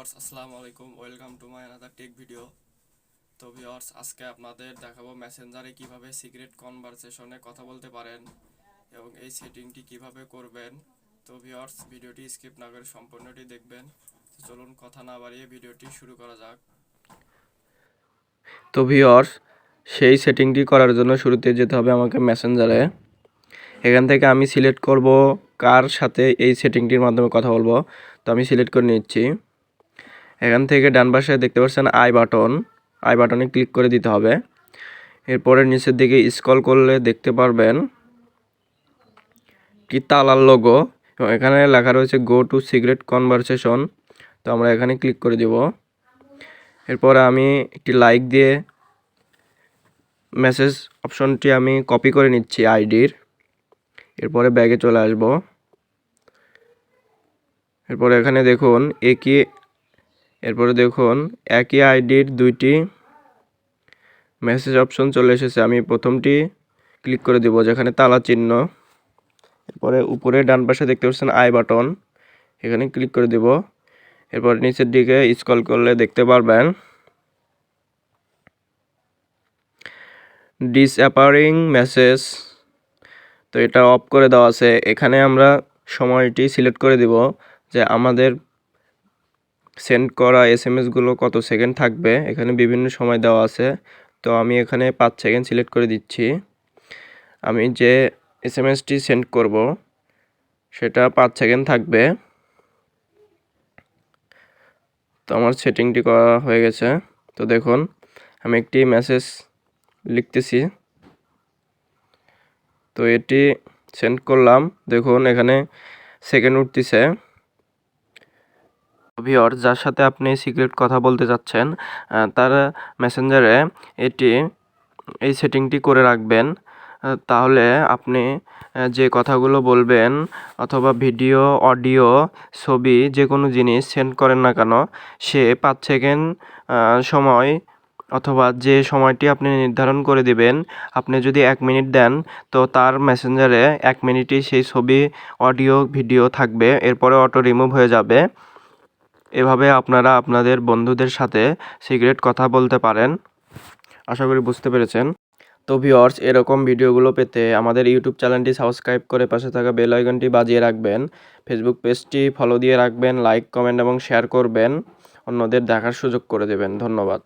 Viewers আসসালামু আলাইকুম, welcome to my another take video. তো ভিউয়ার্স, আজকে আপনাদের দেখাবো মেসেঞ্জারে কিভাবে সিক্রেট কনভারসেশনে কথা বলতে পারেন এবং এই সেটিংটি কিভাবে করবেন। তো ভিউয়ার্স, ভিডিওটি স্কিপ না করে সম্পূর্ণটি দেখবেন। তো চলুন কথা না বাড়িয়ে ভিডিওটি শুরু করা যাক। তো ভিউয়ার্স, সেই সেটিংটি করার জন্য শুরুতে যেতে হবে আমাকে মেসেঞ্জারে। এখান থেকে আমি সিলেক্ট করব কার সাথে এই সেটিংটির মাধ্যমে কথা বলবো। তো আমি সিলেক্ট করে নিচ্ছি। এখান থেকে ডান পাশে দেখতে পাচ্ছেন আই বাটনে ক্লিক করে দিতে হবে। এরপরে নিচের দিকে স্ক্রল করলে দেখতে পারবেন কি তালার লোগো, এবং এখানে লেখা রয়েছে গো টু সিক্রেট কনভারসেশন। তো আমরা এখানে ক্লিক করে দিব। এরপরে আমি একটি লাইক দিয়ে মেসেজ অপশনটি আমি কপি করে নিচ্ছি আইডির। এরপরে ব্যাগে চলে আসব। এরপরে এখানে দেখুন একই আইডির দুইটি মেসেজ অপশন চলে এসেছে। আমি প্রথমটি ক্লিক করে দেব যেখানে তালা চিহ্ন। এরপরে উপরে ডান পাশে দেখতে পাচ্ছেন আই বাটন, এখানে ক্লিক করে দেব। এরপর নিচের দিকে স্ক্রল করলে দেখতে পারবেন ডিসঅ্যাপিয়ারিং মেসেজ। তো এটা অফ করে দেওয়া আছে। এখানে আমরা সময়টি সিলেক্ট করে দিব যে আমাদের সেন্ড করা এসএমএসগুলো কত সেকেন্ড থাকবে। এখানে বিভিন্ন সময় দেওয়া আছে। তো আমি এখানে 5 সেকেন্ড সিলেক্ট করে দিচ্ছি। আমি যে এসএমএসটি সেন্ড করব সেটা 5 সেকেন্ড থাকবে। তো আমার সেটিংটি করা হয়ে গেছে। তো দেখুন, আমি একটি মেসেজ লিখতেছি। তো এটি সেন্ড করলাম। দেখুন এখানে সেকেন্ড উঠতেছে। ভিউয়ার, যার সাথে আপনি সিক্রেট কথা বলতে চাচ্ছেন তার মেসেঞ্জারে এই সেটিংটি করে রাখবেন। তাহলে আপনি যে কথাগুলো বলবেন অথবা ভিডিও, অডিও, ছবি যে কোনো জিনিস সেন্ড করেন না কেন, সে 5 সেকেন্ড সময় অথবা যে সময়টি আপনি নির্ধারণ করে দিবেন, আপনি যদি 1 মিনিট দেন তো তার মেসেঞ্জারে 1 মিনিটই সেই ছবি, অডিও, ভিডিও থাকবে। এরপরে অটো রিমুভ হয়ে যাবে। এভাবে আপনারা আপনাদের বন্ধুদের সাথে সিক্রেট কথা বলতে পারেন। আশা করি বুঝতে পেরেছেন। তো ভিউয়ার্স, এরকম ভিডিওগুলো পেতে আমাদের ইউটিউব চ্যানেলটি সাবস্ক্রাইব করে পাশে থাকা বেল আইকনটি বাজিয়ে রাখবেন। ফেসবুক পেজটি ফলো দিয়ে রাখবেন, লাইক, কমেন্ট এবং শেয়ার করবেন। অন্যদের দেখার সুযোগ করে দেবেন। ধন্যবাদ।